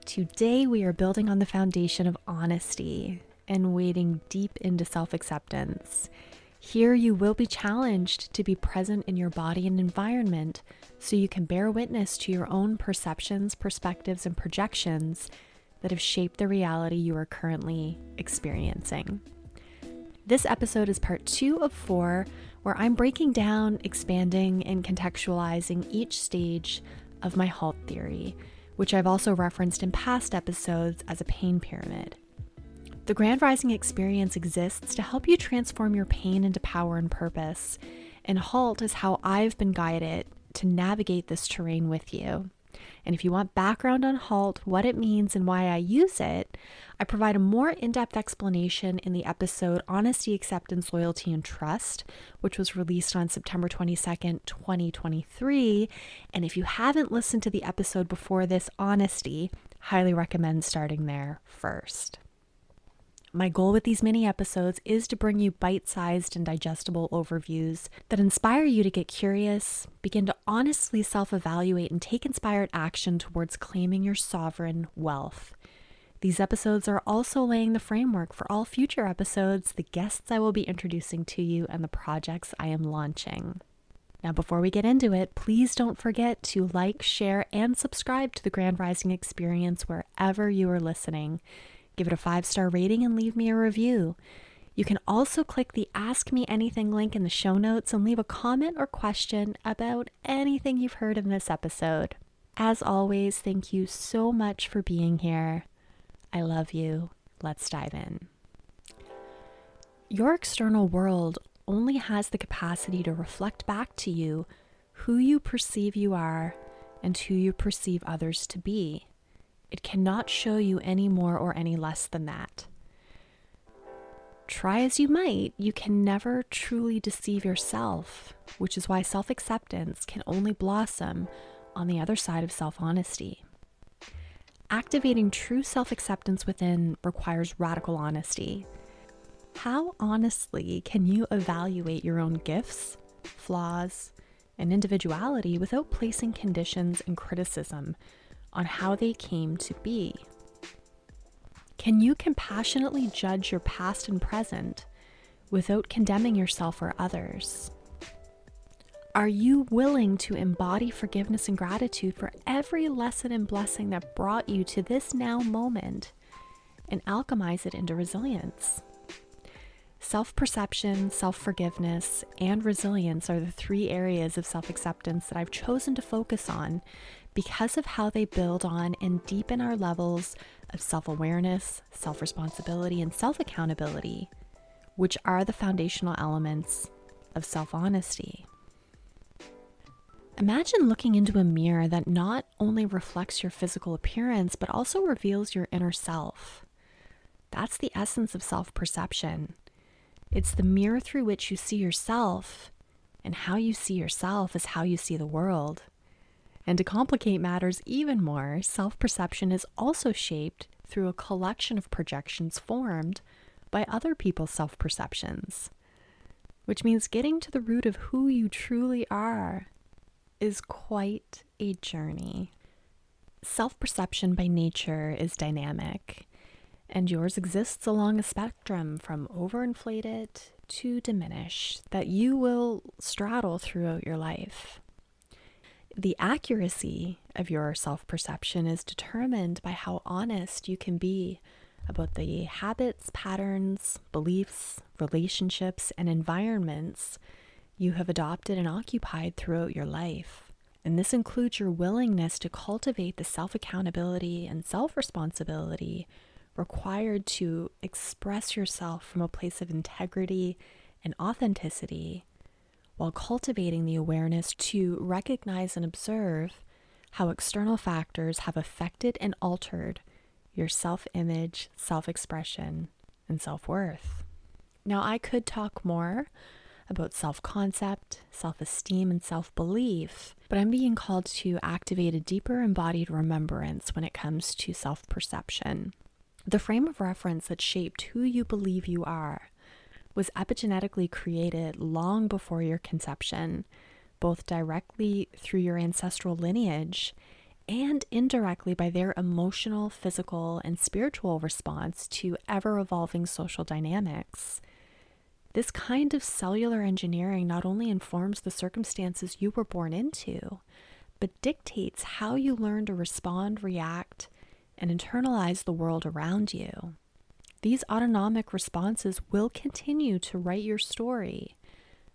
Today we are building on the foundation of honesty and wading deep into self-acceptance. Here you will be challenged to be present in your body and environment so you can bear witness to your own perceptions, perspectives, and projections that have shaped the reality you are currently experiencing. This episode is part 2 of 4, where I'm breaking down, expanding, and contextualizing each stage of my HALT theory, which I've also referenced in past episodes as a pain pyramid. The Grand Rising experience exists to help you transform your pain into power and purpose, and HALT is how I've been guided to navigate this terrain with you. And if you want background on HALT, what it means and why I use it, I provide a more in-depth explanation in the episode Honesty, Acceptance, Loyalty, and Trust, which was released on September 22nd, 2023. And if you haven't listened to the episode before this, Honesty, highly recommend starting there first. My goal with these mini episodes is to bring you bite-sized and digestible overviews that inspire you to get curious, begin to honestly self-evaluate, and take inspired action towards claiming your sovereign wealth. These episodes are also laying the framework for all future episodes, the guests I will be introducing to you, and the projects I am launching. Now, before we get into it, please don't forget to like, share, and subscribe to the Grand Rising Experience wherever you are listening. Give it a 5-star rating and leave me a review. You can also click the Ask Me Anything link in the show notes and leave a comment or question about anything you've heard in this episode. As always, thank you so much for being here. I love you. Let's dive in. Your external world only has the capacity to reflect back to you who you perceive you are and who you perceive others to be. It cannot show you any more or any less than that. Try as you might, you can never truly deceive yourself, which is why self-acceptance can only blossom on the other side of self-honesty. Activating true self-acceptance within requires radical honesty. How honestly can you evaluate your own gifts, flaws, and individuality without placing conditions and criticism on how they came to be? Can you compassionately judge your past and present without condemning yourself or others? Are you willing to embody forgiveness and gratitude for every lesson and blessing that brought you to this now moment and alchemize it into resilience? Self-perception, self-forgiveness, and resilience are the 3 areas of self-acceptance that I've chosen to focus on because of how they build on and deepen our levels of self-awareness, self-responsibility, and self-accountability, which are the foundational elements of self-honesty. Imagine looking into a mirror that not only reflects your physical appearance, but also reveals your inner self. That's the essence of self-perception. It's the mirror through which you see yourself, and how you see yourself is how you see the world. And to complicate matters even more, self-perception is also shaped through a collection of projections formed by other people's self-perceptions, which means getting to the root of who you truly are is quite a journey. Self-perception by nature is dynamic, and yours exists along a spectrum from overinflated to diminished that you will straddle throughout your life. The accuracy of your self-perception is determined by how honest you can be about the habits, patterns, beliefs, relationships, and environments you have adopted and occupied throughout your life. And this includes your willingness to cultivate the self-accountability and self-responsibility required to express yourself from a place of integrity and authenticity, while cultivating the awareness to recognize and observe how external factors have affected and altered your self-image, self-expression, and self-worth. Now, I could talk more about self-concept, self-esteem, and self-belief, but I'm being called to activate a deeper embodied remembrance when it comes to self-perception. The frame of reference that shaped who you believe you are was epigenetically created long before your conception, both directly through your ancestral lineage and indirectly by their emotional, physical, and spiritual response to ever-evolving social dynamics. This kind of cellular engineering not only informs the circumstances you were born into, but dictates how you learn to respond, react, and internalize the world around you. These autonomic responses will continue to write your story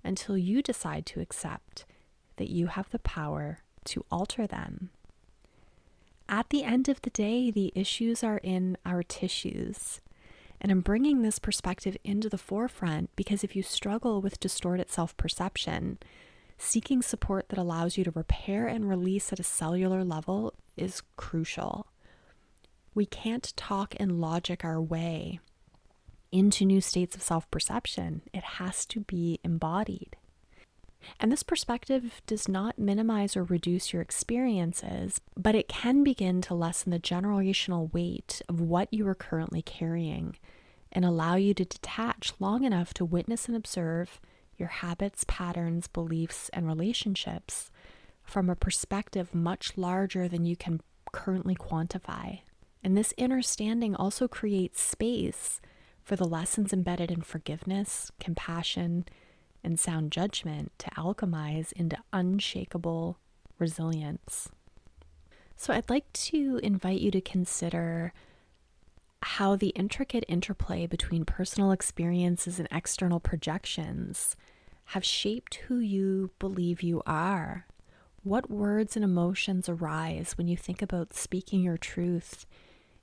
until you decide to accept that you have the power to alter them. At the end of the day, the issues are in our tissues. And I'm bringing this perspective into the forefront because if you struggle with distorted self-perception, seeking support that allows you to repair and release at a cellular level is crucial. We can't talk and logic our way into new states of self-perception. It has to be embodied. And this perspective does not minimize or reduce your experiences, but it can begin to lessen the generational weight of what you are currently carrying and allow you to detach long enough to witness and observe your habits, patterns, beliefs, and relationships from a perspective much larger than you can currently quantify. And this understanding also creates space for the lessons embedded in forgiveness, compassion, and sound judgment to alchemize into unshakable resilience. So I'd like to invite you to consider how the intricate interplay between personal experiences and external projections have shaped who you believe you are. What words and emotions arise when you think about speaking your truth,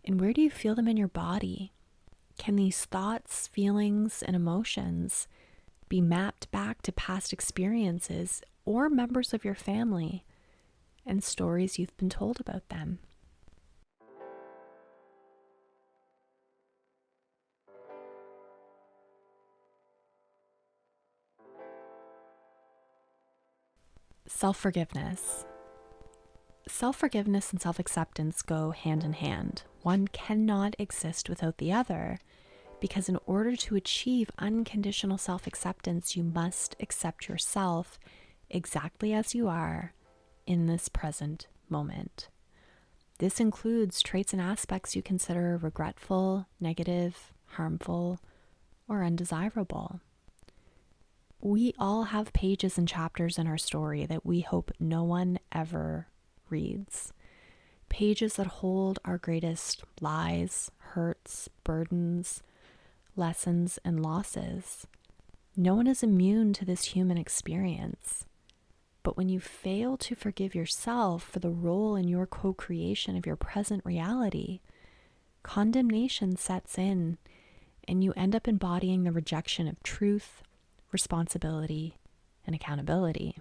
and where do you feel them in your body? Can these thoughts, feelings, and emotions be mapped back to past experiences or members of your family and stories you've been told about them? Self-forgiveness. Self-forgiveness and self-acceptance go hand in hand. One cannot exist without the other, because in order to achieve unconditional self-acceptance, you must accept yourself exactly as you are in this present moment. This includes traits and aspects you consider regretful, negative, harmful, or undesirable. We all have pages and chapters in our story that we hope no one ever reads. Pages that hold our greatest lies, hurts, burdens, lessons, and losses. No one is immune to this human experience. But when you fail to forgive yourself for the role in your co-creation of your present reality, condemnation sets in, and you end up embodying the rejection of truth, responsibility, and accountability.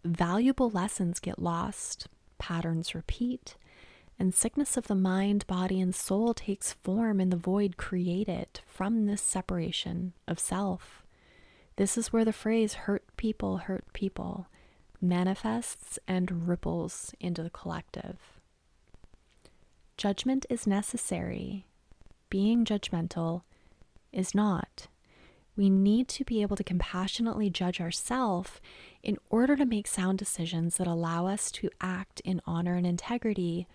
Valuable lessons get lost, patterns repeat, and sickness of the mind, body, and soul takes form in the void created from this separation of self. This is where the phrase hurt people manifests and ripples into the collective. Judgment is necessary. Being judgmental is not. We need to be able to compassionately judge ourselves in order to make sound decisions that allow us to act in honor and integrity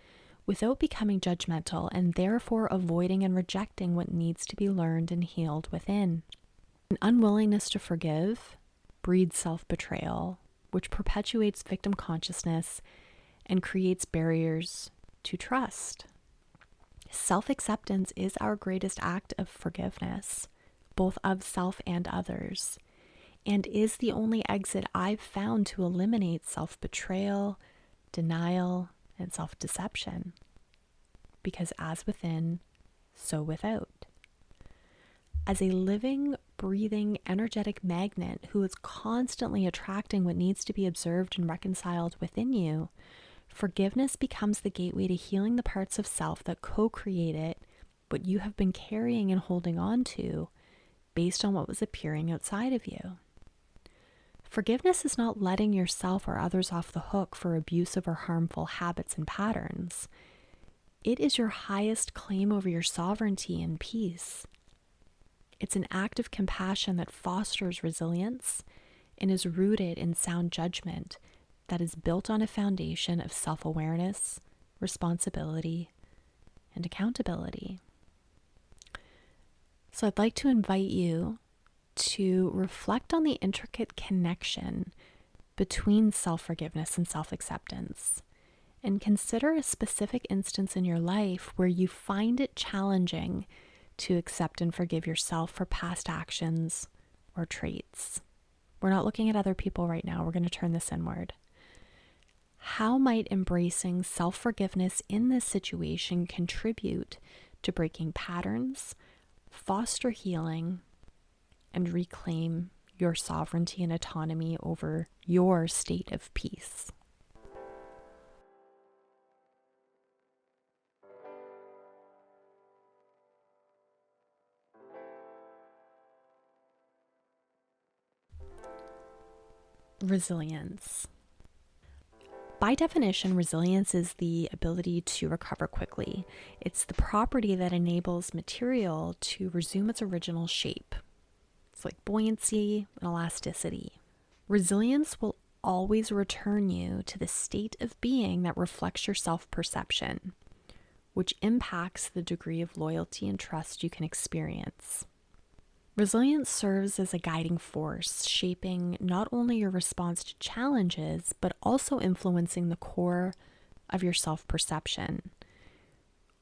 without becoming judgmental and therefore avoiding and rejecting what needs to be learned and healed within. An unwillingness to forgive breeds self-betrayal, which perpetuates victim consciousness and creates barriers to trust. Self-acceptance is our greatest act of forgiveness, both of self and others, and is the only exit I've found to eliminate self-betrayal, denial, and self-deception. Because as within, so without. As a living, breathing, energetic magnet who is constantly attracting what needs to be observed and reconciled within you, forgiveness becomes the gateway to healing the parts of self that co-created what you have been carrying and holding on to based on what was appearing outside of you. Forgiveness is not letting yourself or others off the hook for abusive or harmful habits and patterns. It is your highest claim over your sovereignty and peace. It's an act of compassion that fosters resilience and is rooted in sound judgment, that is built on a foundation of self-awareness, responsibility, and accountability. So I'd like to invite you to reflect on the intricate connection between self-forgiveness and self-acceptance, and consider a specific instance in your life where you find it challenging to accept and forgive yourself for past actions or traits. We're not looking at other people right now. We're going to turn this inward. How might embracing self-forgiveness in this situation contribute to breaking patterns, foster healing, and reclaim your sovereignty and autonomy over your state of peace? Resilience. By definition, resilience is the ability to recover quickly. It's the property that enables material to resume its original shape. It's like buoyancy and elasticity. Resilience will always return you to the state of being that reflects your self-perception, which impacts the degree of loyalty and trust you can experience. Resilience serves as a guiding force, shaping not only your response to challenges, but also influencing the core of your self-perception.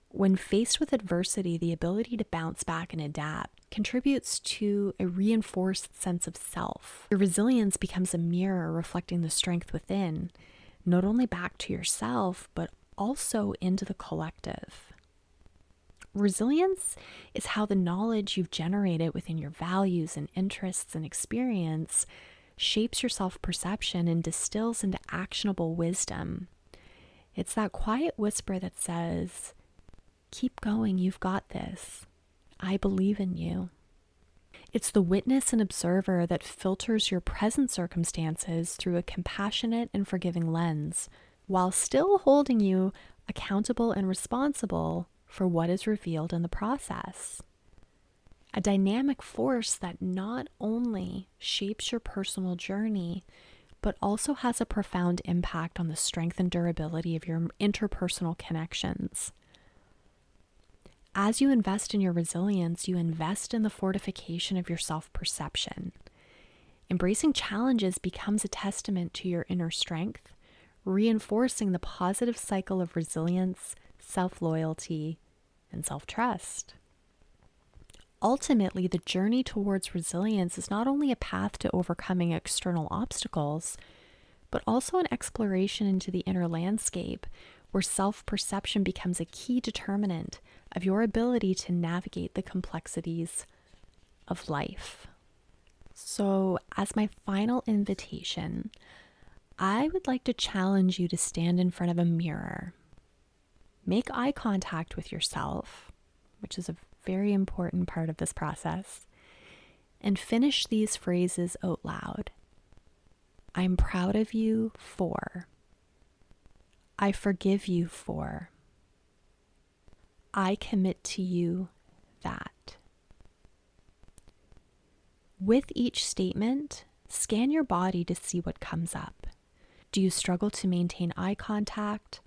When faced with adversity, the ability to bounce back and adapt contributes to a reinforced sense of self. Your resilience becomes a mirror reflecting the strength within, not only back to yourself, but also into the collective. Resilience is how the knowledge you've generated within your values and interests and experience shapes your self-perception and distills into actionable wisdom. It's that quiet whisper that says, "Keep going, you've got this. I believe in you." It's the witness and observer that filters your present circumstances through a compassionate and forgiving lens, while still holding you accountable and responsible for what is revealed in the process. A dynamic force that not only shapes your personal journey, but also has a profound impact on the strength and durability of your interpersonal connections. As you invest in your resilience, you invest in the fortification of your self-perception. Embracing challenges becomes a testament to your inner strength, reinforcing the positive cycle of resilience, self-loyalty, and self-trust. Ultimately, the journey towards resilience is not only a path to overcoming external obstacles, but also an exploration into the inner landscape where self-perception becomes a key determinant of your ability to navigate the complexities of life. So, as my final invitation, I would like to challenge you to stand in front of a mirror. Make eye contact with yourself, which is a very important part of this process, and finish these phrases out loud. I'm proud of you for. I forgive you for. I commit to you that. With each statement, scan your body to see what comes up. Do you struggle to maintain eye contact?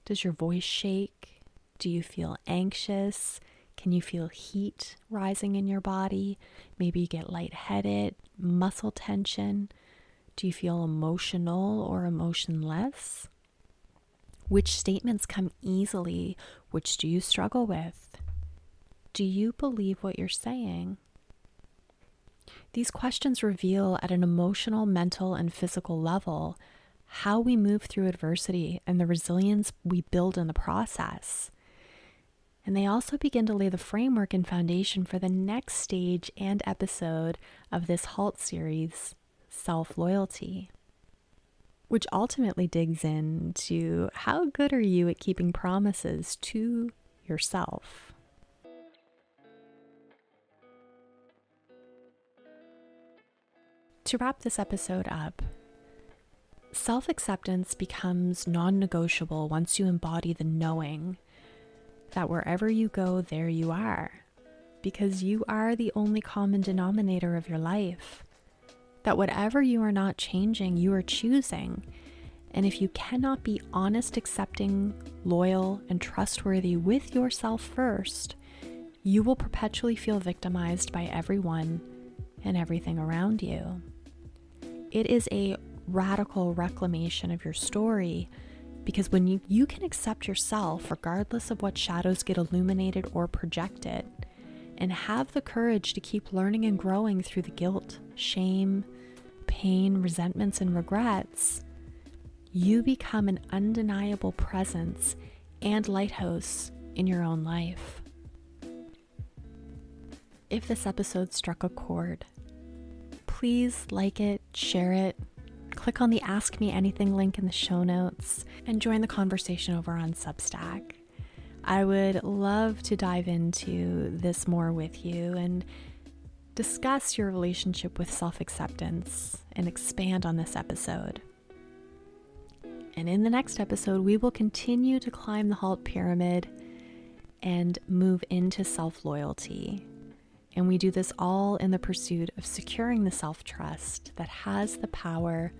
Does your voice shake? Do you feel anxious? Can you feel heat rising in your body? Maybe you get lightheaded, muscle tension. Do you feel emotional or emotionless? Which statements come easily? Which do you struggle with? Do you believe what you're saying? These questions reveal at an emotional, mental, and physical level how we move through adversity and the resilience we build in the process. And they also begin to lay the framework and foundation for the next stage and episode of this HALT series, self-loyalty, which ultimately digs into how good are you at keeping promises to yourself. To wrap this episode up, self-acceptance becomes non-negotiable once you embody the knowing that wherever you go, there you are, because you are the only common denominator of your life. That whatever you are not changing, you are choosing. And if you cannot be honest, accepting, loyal, and trustworthy with yourself first, you will perpetually feel victimized by everyone and everything around you. It is a radical reclamation of your story, because when you can accept yourself regardless of what shadows get illuminated or projected, and have the courage to keep learning and growing through the guilt, shame, pain, resentments, and regrets, you become an undeniable presence and lighthouse in your own life. If this episode struck a chord, please like it, share it, click on the Ask Me Anything link in the show notes, and join the conversation over on Substack. I would love to dive into this more with you and discuss your relationship with self-acceptance and expand on this episode. And in the next episode, we will continue to climb the HALT pyramid and move into self-loyalty. And we do this all in the pursuit of securing the self-trust that has the power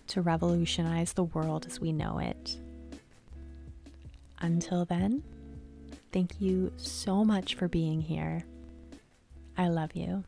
to revolutionize the world as we know it. Until then, thank you so much for being here. I love you.